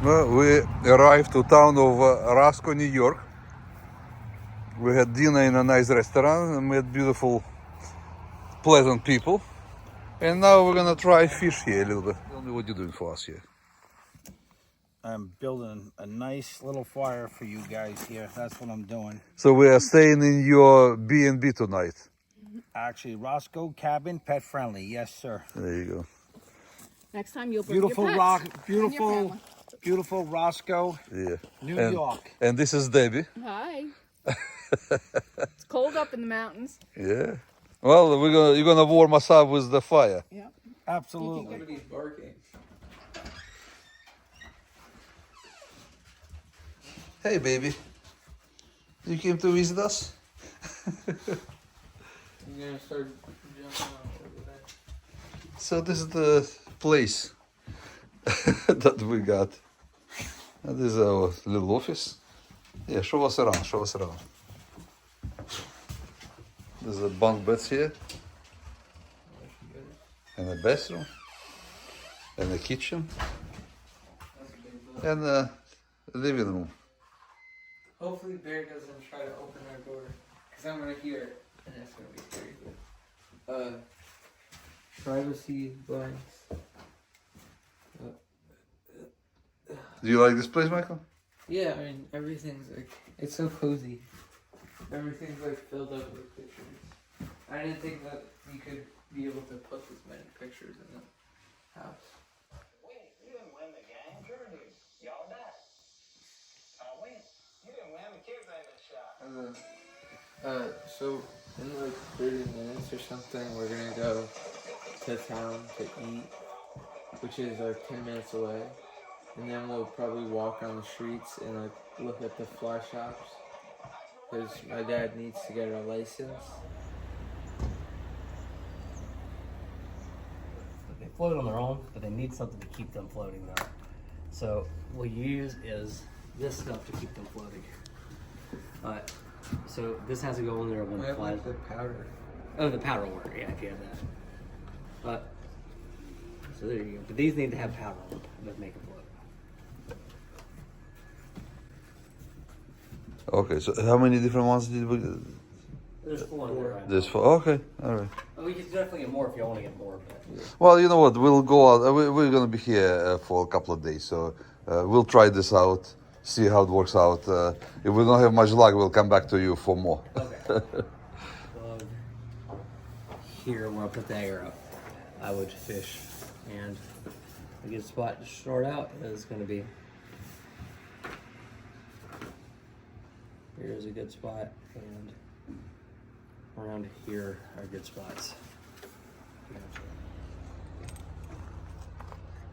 Well, we arrived to town of Roscoe, New York. We had dinner in a nice restaurant and met beautiful, pleasant people. And now we're gonna try fish here a little bit. Tell me what you're doing for us here. I'm building a nice little fire for you guys here. That's what I'm doing. So we are staying in your B&B tonight. Actually, Roscoe Cabin, pet friendly. Yes, sir. There you go. Next time you'll bring your pets and your family. Beautiful Roscoe, Yeah. New York. And this is Debbie. Hi. It's cold up in the mountains. Yeah. Well, you're gonna warm us up with the fire. Yeah. Absolutely. Somebody's barking. Hey, baby. You came to visit us? I'm gonna start jumping on over there. So this is the place that we got. And this is our little office. Yeah, show us around, show us around. There's a bunk beds here, and a bathroom, and a kitchen, and a living room. Hopefully Bear doesn't try to open our door, because I'm gonna hear it, and that's gonna be scary. Privacy blinds. Do you like this place, Michael? Yeah, I mean, everything's like, it's so cozy. Everything's like filled up with pictures. I didn't think that you could be able to put this many pictures in the house. Wait, you didn't win the game, sure did. Y'all died. I win. You didn't win, the kids ain't been shot. So in like 30 minutes or something, we're gonna go to town to eat, which is like 10 minutes away. And then we'll probably walk on the streets and like look at the fly shops, because my dad needs to get a license. They float on their own, but they need something to keep them floating though. So what you use is this stuff to keep them floating. So this has to go in there when I the have flies. like the powder. Oh, the powder will work, yeah, if you have that. So there you go. But these need to have powder on them to make them float. Okay, so how many different ones did we? There's 4 in there right There's now. 4. Okay, all right. We can definitely get more if you want to get more. But Well, you know what? We'll go out. We're gonna be here for a couple of days, so we'll try this out, see how it works out. If we don't have much luck, we'll come back to you for more. okay. Here, where I put the air up, I would fish, and a good spot to start out is going to be. Here's a good spot, and around here are good spots.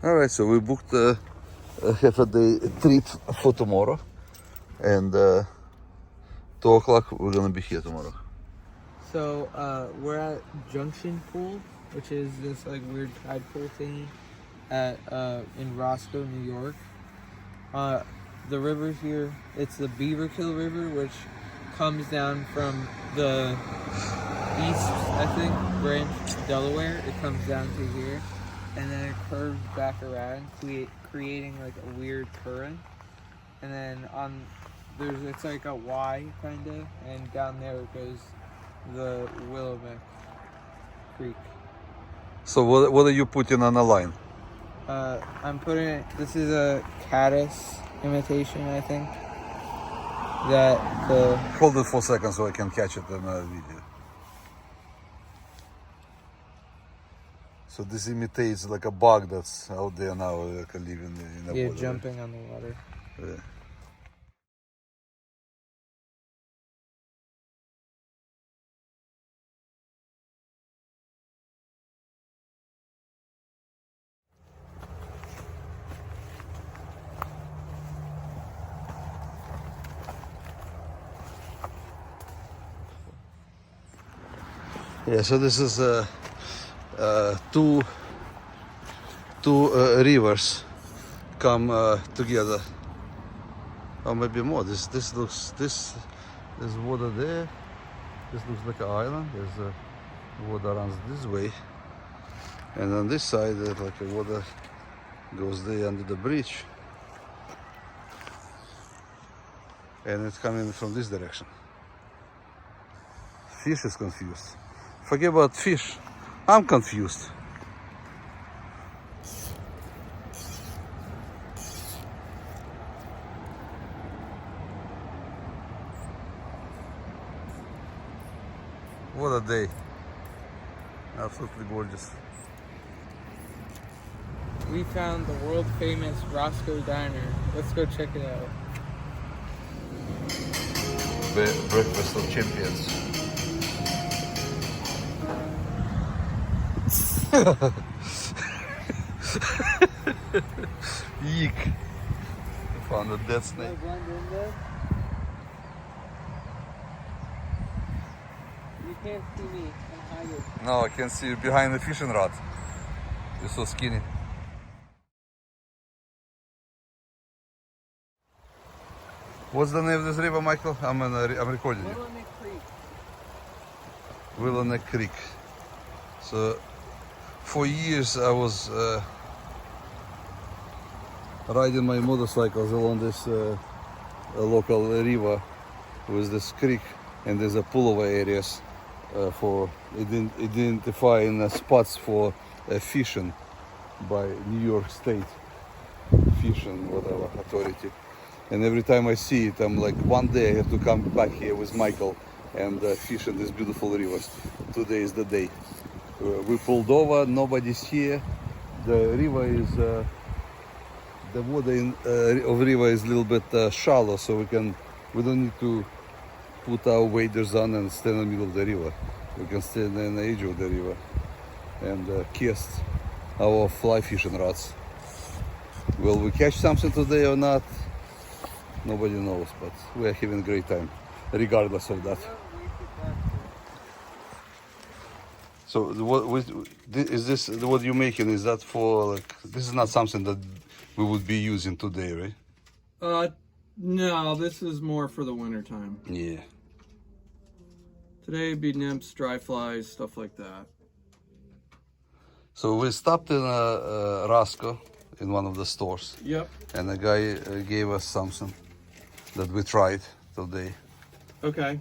All right, so we booked a half a day trip for tomorrow, and 2 o'clock we're gonna be here tomorrow. So we're at Junction Pool, which is this like weird tide pool thingy at in Roscoe, New York. The river here, it's the Beaverkill River, which comes down from the east, I think, branch of Delaware. It comes down to here, and then it curves back around, creating like a weird current. And then it's like a Y kinda, and down there it goes the Willamette Creek. So what are you putting on the line? I'm putting it, this is a caddis imitation, I think. Hold it for a second so I can catch it in a video. So this imitates like a bug that's out there now, like living in the water. Jumping on the water. Yeah. Yeah, so this is two rivers come together, or maybe more. This there's water there. This looks like an island. There's water runs this way, and on this side, like the water goes there under the bridge, and it's coming from this direction. Fish is confused. Forget about fish. I'm confused. What a day. Absolutely gorgeous. We found the world famous Roscoe diner. Let's go check it out. Breakfast of champions. Eek. Found a dead snake. You can't see me. I'm hiding. No, I can see you behind the fishing rod. You're so skinny. What's the name of this river, Michael? I'm recording you. Willow Creek. So, for years I was riding my motorcycles along this local river with this creek, and there's a pullover areas for identifying spots for fishing by New York State Fishing whatever authority. And every time I see it, I'm like, one day I have to come back here with Michael and fish in this beautiful river. Today is the day. We pulled over, nobody's here. The river is, the water of river is a little bit shallow, so we don't need to put our waders on and stand in the middle of the river. We can stand in the edge of the river and cast our fly fishing rods. Will we catch something today or not? Nobody knows, but we are having a great time, regardless of that. So, is this what you're making? Is that for like? This is not something that we would be using today, right? No, this is more for the winter time. Yeah. Today it'd be nymphs, dry flies, stuff like that. So we stopped in Roscoe in one of the stores. Yep. And the guy gave us something that we tried today. Okay.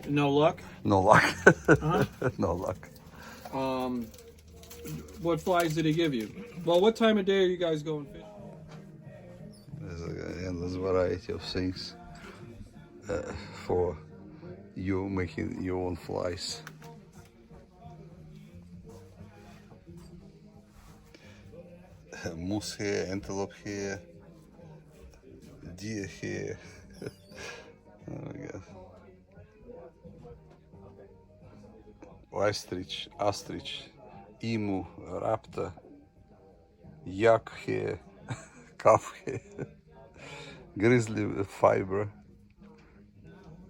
No luck? No luck. Uh-huh. No luck. What flies did he give you? Well, what time of day are you guys going fishing? There's an endless variety of things for you making your own flies. Moose hair, antelope hair, deer hair. Oh my god. Ostrich, emu, raptor, yak hair, calf hair, grizzly fiber,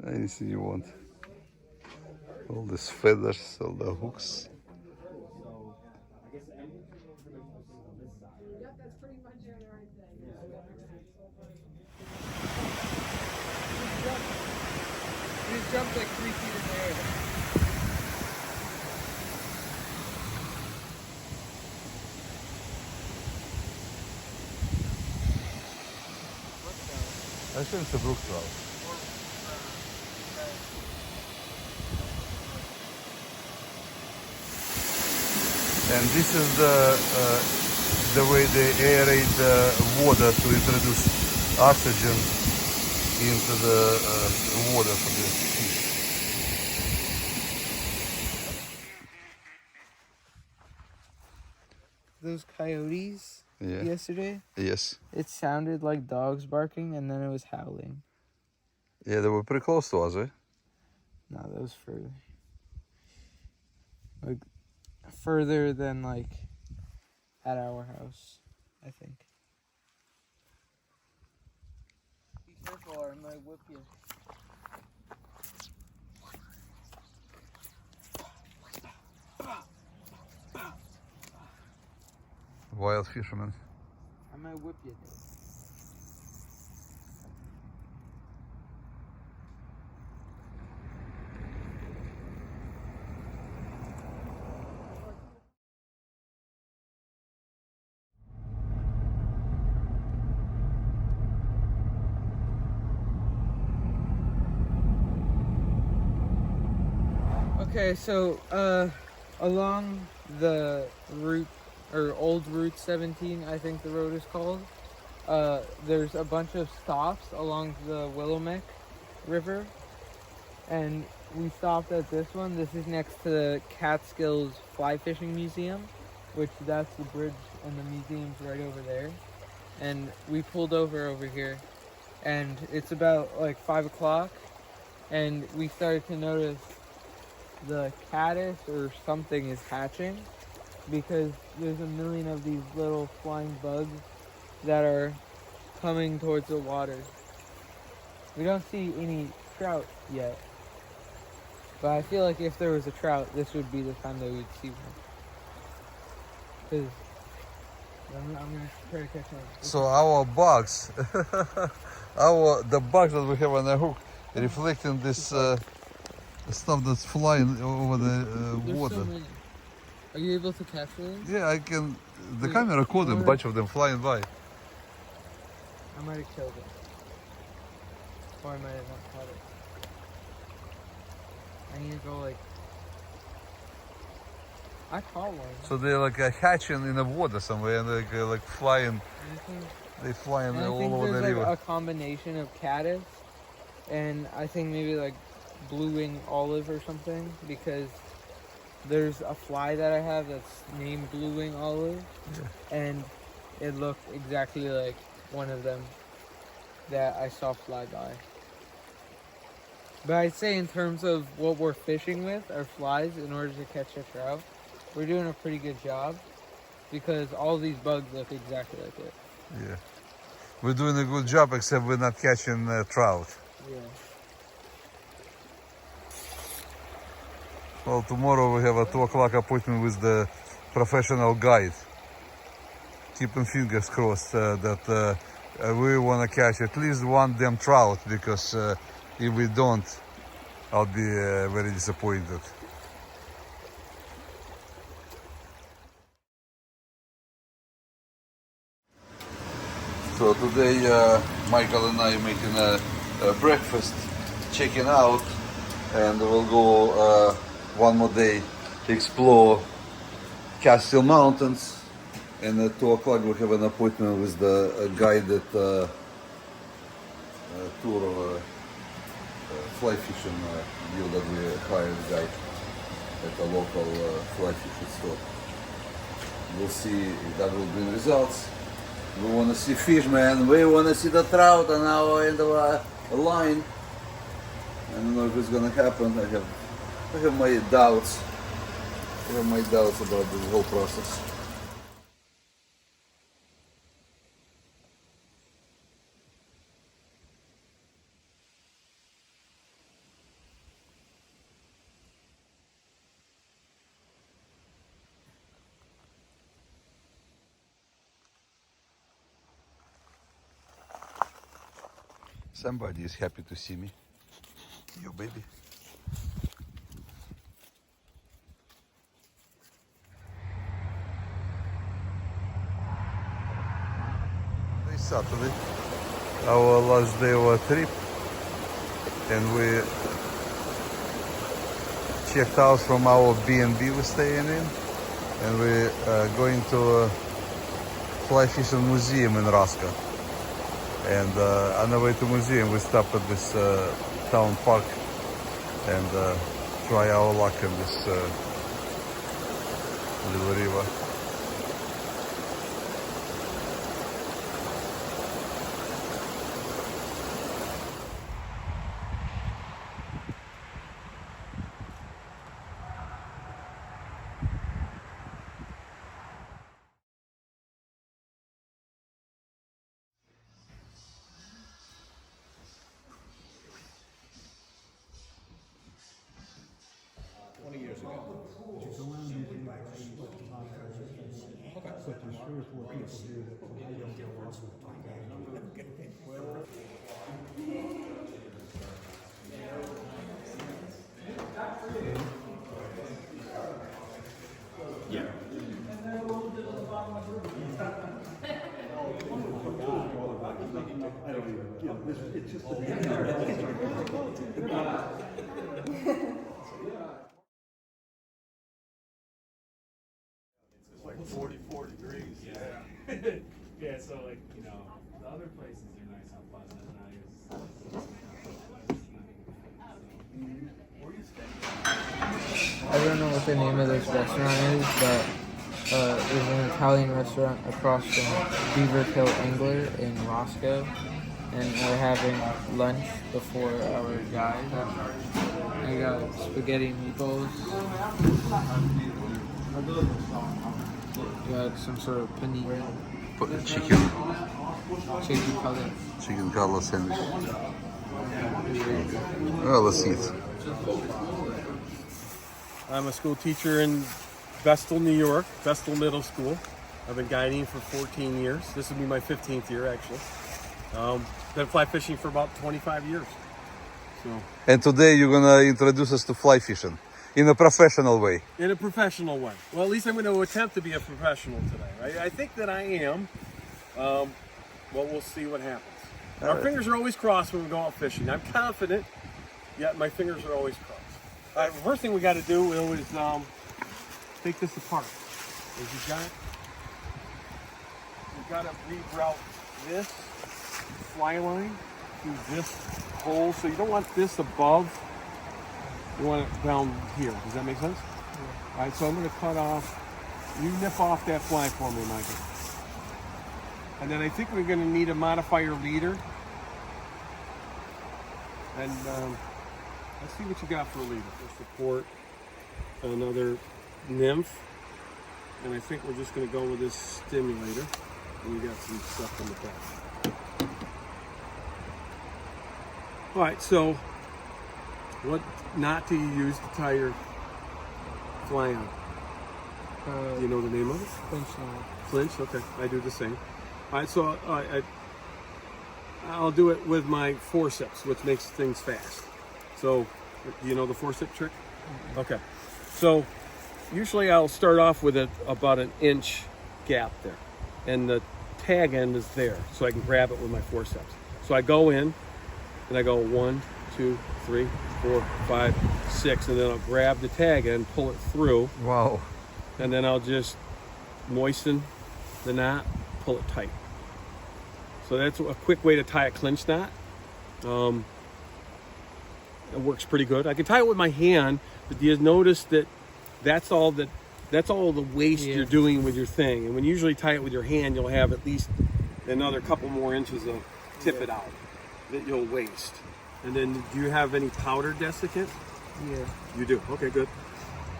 anything you want. All these feathers, all the hooks. He just jumped like 3 feet in the air. I think it's a brook trout. And this is the way they aerate the water to introduce oxygen into the water for the fish. Those coyotes Yeah. yesterday, Yes. it sounded like dogs barking and then it was howling. Yeah, they were pretty close to us, eh? No, that was further. Like, further than, like, at our house, I think. Be careful or I might whip you. Wild fisherman. I might whip you. Okay, so along the route, or old Route 17, I think the road is called, there's a bunch of stops along the Willamette River, and we stopped at this one. This is next to the Catskills FlyFishing Museum, which that's the bridge and the museum's right over there. And we pulled over here, and it's about like 5 o'clock, and we started to notice the caddis or something is hatching, because there's a million of these little flying bugs that are coming towards the water. We don't see any trout yet, but I feel like if there was a trout, this would be the time that we'd see one. Because I'm gonna try to catch one. So our bugs, the bugs that we have on the hook, reflecting this stuff that's flying over the There's water. so many. Are you able to catch one? Yeah, I can. The camera caught a bunch of them flying by. I might have killed it. Or I might have not caught it. I need to go like... I caught one. So they're like hatching in the water somewhere, and they're like flying. They flying And I all think over the there's river. like a combination of caddis and I think maybe like blue-wing olive or something, because there's a fly that I have that's named blue-wing olive, and it looked exactly like one of them that I saw fly by. But I'd say in terms of what we're fishing with, our flies, in order to catch a trout, we're doing a pretty good job, because all these bugs look exactly like it. Yeah, we're doing a good job, except we're not catching trout. Yeah. Well, tomorrow we have a 2 o'clock appointment with the professional guide. Keeping fingers crossed that we want to catch at least one damn trout, because if we don't, I'll be very disappointed. So today Michael and I are making a breakfast, checking out, and we'll go one more day explore Catskill Mountains. And at 2 o'clock we have an appointment with the guided tour of fly fishing deal that we hired guy at a local fly fishing store. We'll see if that will bring results. We want to see fish, man. We want to see the trout on our end of a line. I don't know if it's gonna happen. I have my doubts. I have my doubts about this whole process. Somebody is happy to see me. You baby. It's Saturday, our last day of our trip, and we checked out from our B&B we're staying in, and we're going to a fly fishing museum in Roscoe. And on the way to museum, we stopped at this town park and try our luck in this little river. 44 degrees. Yeah. Yeah, so like, you know, the other places are nice how pleasant and I I don't know what the name of this restaurant is, but there's an Italian restaurant across from Beaver Hill Angler in Roscoe, and we're having lunch before our dive. I got spaghetti meatballs. Got some sort of panini. Chicken cutlet sandwich. Well, let's see it. I'm a school teacher in Vestal, New York, Vestal Middle School. I've been guiding for 14 years. This will be my 15th year, actually. Been fly fishing for about 25 years. So, And today you're gonna introduce us to fly fishing in a professional way. in a professional way. Well, at least I'm going to attempt to be a professional today. I think that I am. Well, we'll see what happens. Our fingers are always crossed when we go out fishing. I'm confident, yet my fingers are always crossed. First thing we got to do is take this apart. You've got to reroute this fly line through this hole. So you don't want this above. You want it down here. Does that make sense? Yeah. All right, so I'm going to cut off. You nip off that fly for me, Michael. And then I think we're going to need a modifier leader. And let's see what you got for a leader. For support, another nymph. And I think we're just going to go with this stimulator. And you got some stuff on the back. All right, so what knot do you use to tie your fly on? Do you know the name of it? Clinch knot. Clinch, okay. I do the same. All right, so I'll do it with my forceps, which makes things fast. So, do you know the forceps trick? Okay. So, usually I'll start off with about an inch gap there. And the tag end is there, so I can grab it with my forceps. So I go in, and I go 1, 2, 3, 4, 5, 6, and then I'll grab the tag end, pull it through. Wow. And then I'll just moisten the knot, pull it tight. So that's a quick way to tie a clinch knot. It works pretty good. I can tie it with my hand, but you notice that that's all the waste you're doing with your thing. And when you usually tie it with your hand, you'll have at least another couple more inches of tip it out that you'll waste. And then, do you have any powder desiccant? Yeah. You do. Okay, good.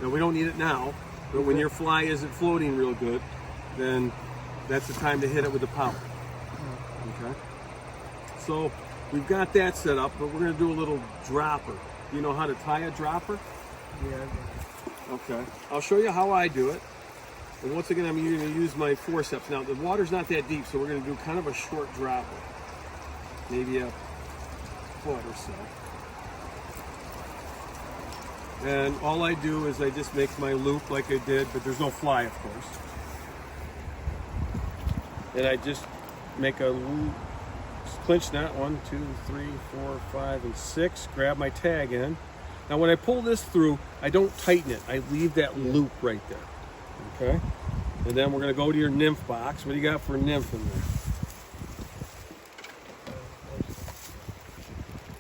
Now we don't need it now, but when your fly isn't floating real good, then that's the time to hit it with the powder. Okay. So we've got that set up, but we're going to do a little dropper. Do you know how to tie a dropper? Yeah. Okay. I'll show you how I do it. And once again, I'm going to use my forceps. Now the water's not that deep, so we're going to do kind of a short dropper, maybe a foot or so. And all I do is I just make my loop like I did, but there's no fly, of course. And I just make a loop, clinch knot, 1, 2, 3, 4, 5, and 6. Grab my tag in. Now when I pull this through, I don't tighten it. I leave that loop right there. Okay? And then we're going to go to your nymph box. What do you got for a nymph in there?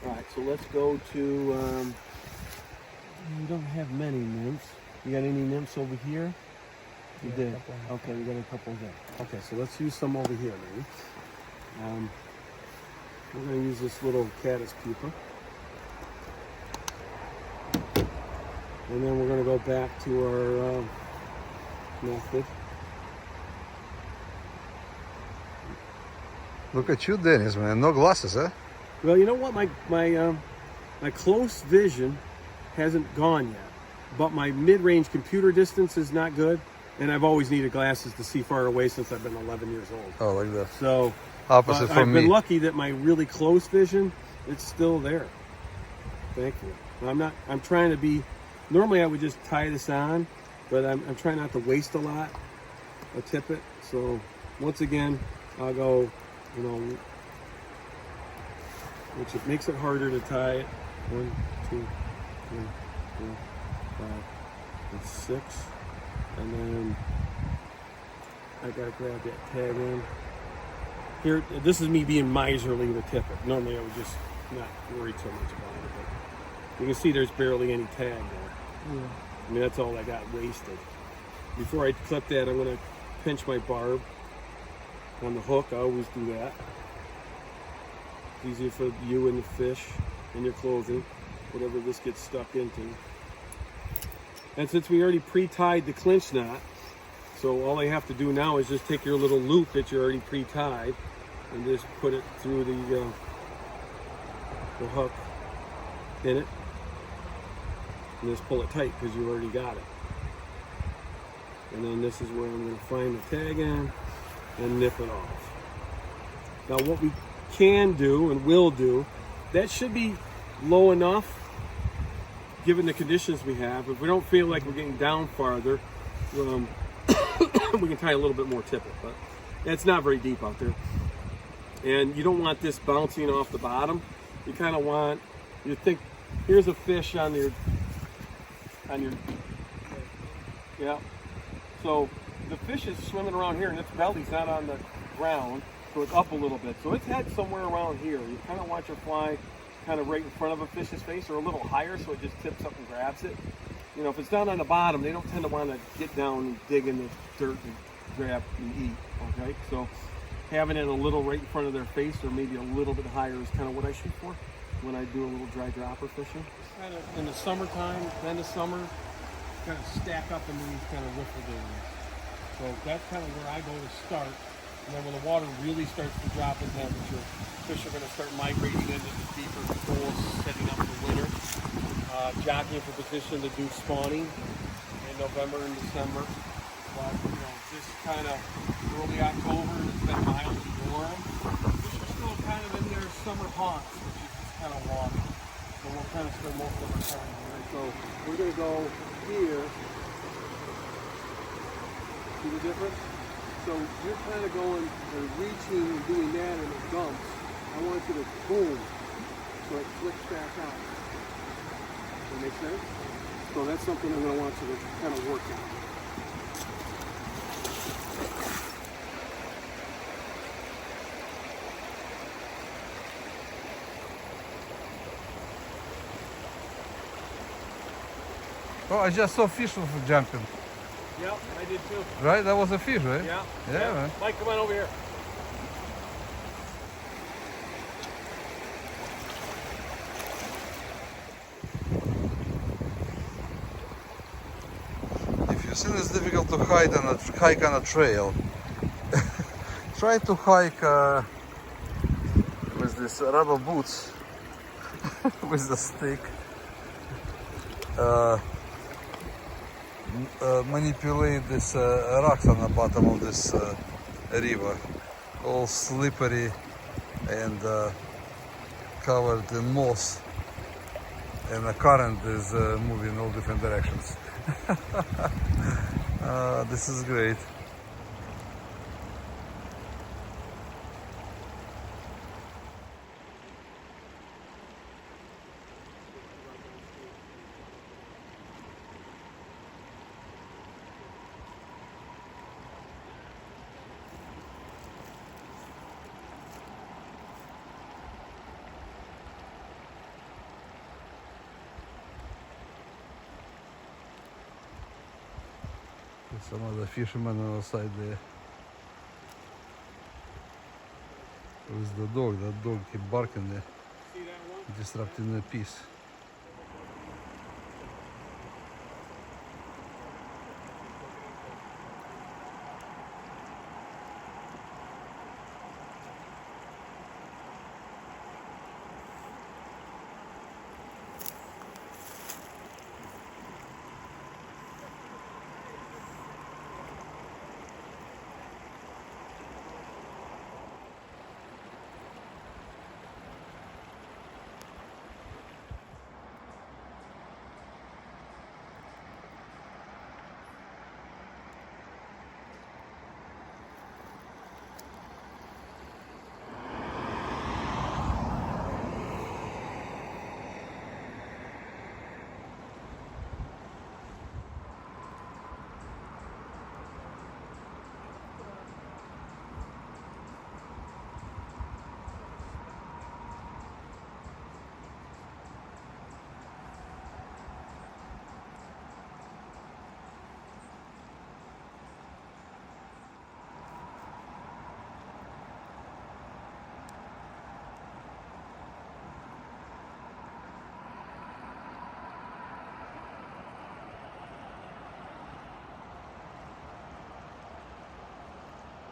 All right, so let's go to... we don't have many nymphs. You got any nymphs over here? You did. Okay, we got a couple there. Okay, so let's use some over here, maybe. We're going to use this little caddis pupa. And then we're going to go back to our method. Look at you, Dennis, man. No glasses, huh? Well, you know what? My close vision hasn't gone yet, but my mid-range computer distance is not good, and I've always needed glasses to see far away since I've been 11 years old. Oh, like that. So opposite from I've me. been lucky that my really close vision, it's still there. Thankfully. I'm trying to be, normally I would just tie this on, but I'm trying not to waste a lot. I'll tip it. So once again, I'll go, which it makes it harder to tie it. 1, 2, 3, 4, 5, and 6. And then I gotta grab that tag in. Here, this is me being miserly with tippet. Normally I would just not worry so much about it, but you can see there's barely any tag there. Yeah. I mean, that's all I got wasted. Before I clip that, I'm gonna pinch my barb on the hook. I always do that. Easier for you and the fish and your clothing, whatever this gets stuck into. And since we already pre-tied the clinch knot, so all I have to do now is just take your little loop that you already pre-tied and just put it through the hook in it, and just pull it tight because you already got it. And then this is where I'm going to find the tag in and nip it off. Now what we can do and will do, that should be low enough given the conditions we have. If we don't feel like we're getting down farther, we can tie a little bit more tippet, but it's not very deep out there. And you don't want this bouncing off the bottom. You kind of want, you think, here's a fish on your, yeah. So the fish is swimming around here and its belly's not on the ground, so it's up a little bit. So its head's somewhere around here. You kind of want your fly kind of right in front of a fish's face or a little higher so it just tips up and grabs it. You know, if it's down on the bottom, they don't tend to want to get down and dig in the dirt and grab and eat, okay? So having it a little right in front of their face or maybe a little bit higher is kind of what I shoot for when I do a little dry dropper fishing. Kind of in the summertime, end of summer, kind of stack up into these kind of riffled areas. So that's kind of where I go to start. And then when the water really starts to drop in temperature, fish are going to start migrating into the deeper pools, setting up for winter. Jockeying for position to do spawning in November and December. But, you know, this kind of early October, it's been mildly warm. Fish are still kind of in their summer haunts, which is just kind of walking. So we'll kind of spend most of our time here. So we're going to go here. See the difference? So you're kind of going and reaching and doing that and it dumps. I want you to boom, so it flicks back out. Does that make sense? So that's something I'm going to want you to kind of work on. Oh, I just saw fish jumping. Yep, I did too. Right? That was a fish, right? Yeah. Yeah, man. Mike, come on over here. If you think it's difficult to hike on a trail, try to hike with these rubber boots with the stick. Manipulate this rocks on the bottom of this river, all slippery and covered in moss, and the current is moving in all different directions. This is great. Some of the fishermen on the side there with the dog. That dog keep barking there, disrupting the peace.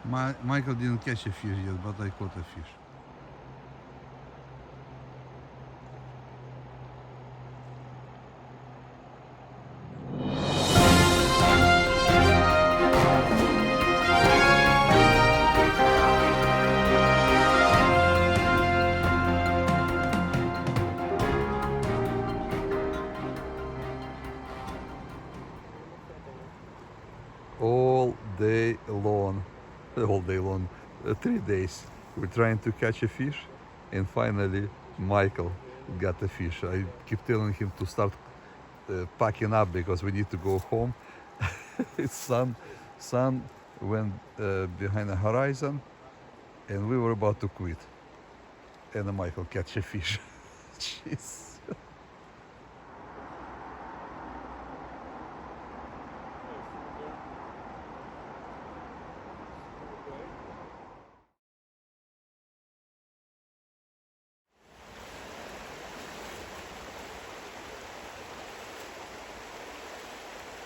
Michael didn't catch a fish yet, but I caught a fish. All day long, 3 days, we're trying to catch a fish, and finally Michael got a fish. I keep telling him to start packing up because we need to go home. It's sun went behind the horizon, and we were about to quit, and Michael catch a fish. Jeez.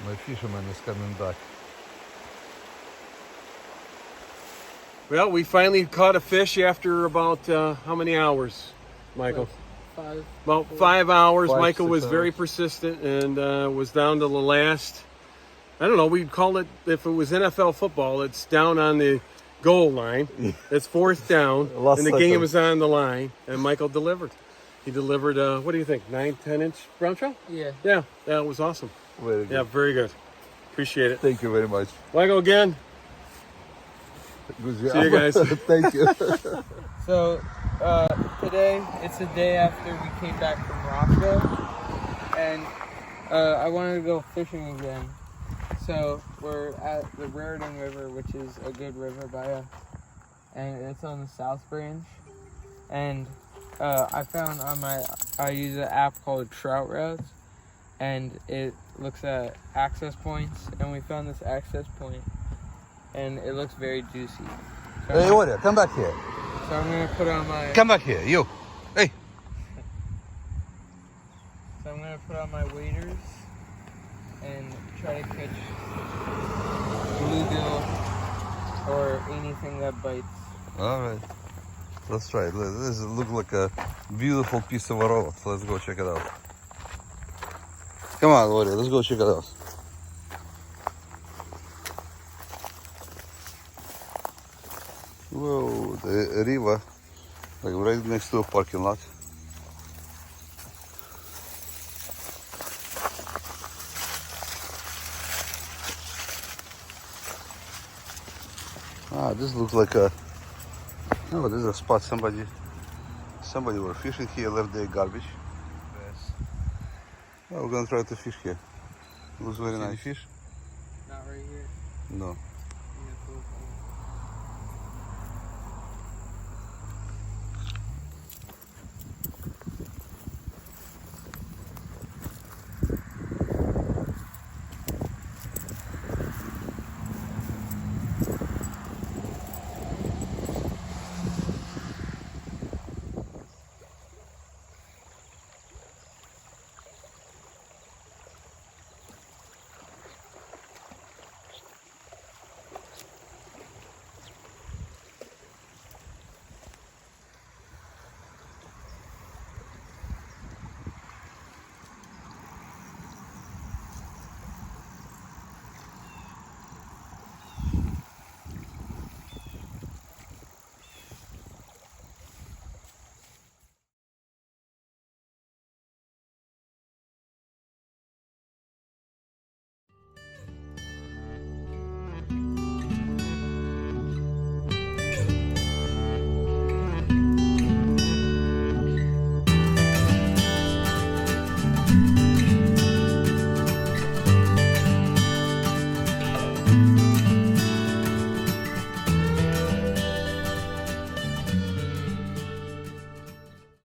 My fisherman is coming back. Well, we finally caught a fish after about how many hours, Michael? About 5 hours. 5, Michael 6 was very hours. persistent and was down to the last. I don't know. We'd call it, if it was NFL football, it's down on the goal line. It's fourth down, Last and the game second. was on the line, and Michael delivered. He delivered, what do you think, 9, 10-inch brown trout? Yeah. Yeah, that was awesome. Very good. Yeah, very good. Appreciate it. Thank you very much. Michael, again. Good job. See you guys. Thank you. So today it's the day after we came back from Roscoe, and I wanted to go fishing again. So we're at the Raritan River, which is a good river by us, and it's on the South Branch. And I found I use an app called Trout Routes, and it looks at access points, and we found this access point, and it looks very juicy. So Hey, Oria, come back here. So I'm gonna put on my. Come back here, you. Hey. So I'm gonna put on my waders and try to catch bluegill or anything that bites. All right. Let's try it. This looks like a beautiful piece of road. Let's go check it out. Come on, Oria, let's go check it out. Whoa, the river, like right next to a parking lot. Ah, this looks like a. Oh, this is a spot somebody were fishing here, left their garbage. Yes. Well, we're gonna try to fish here. Looks very nice fish. Not right here. No.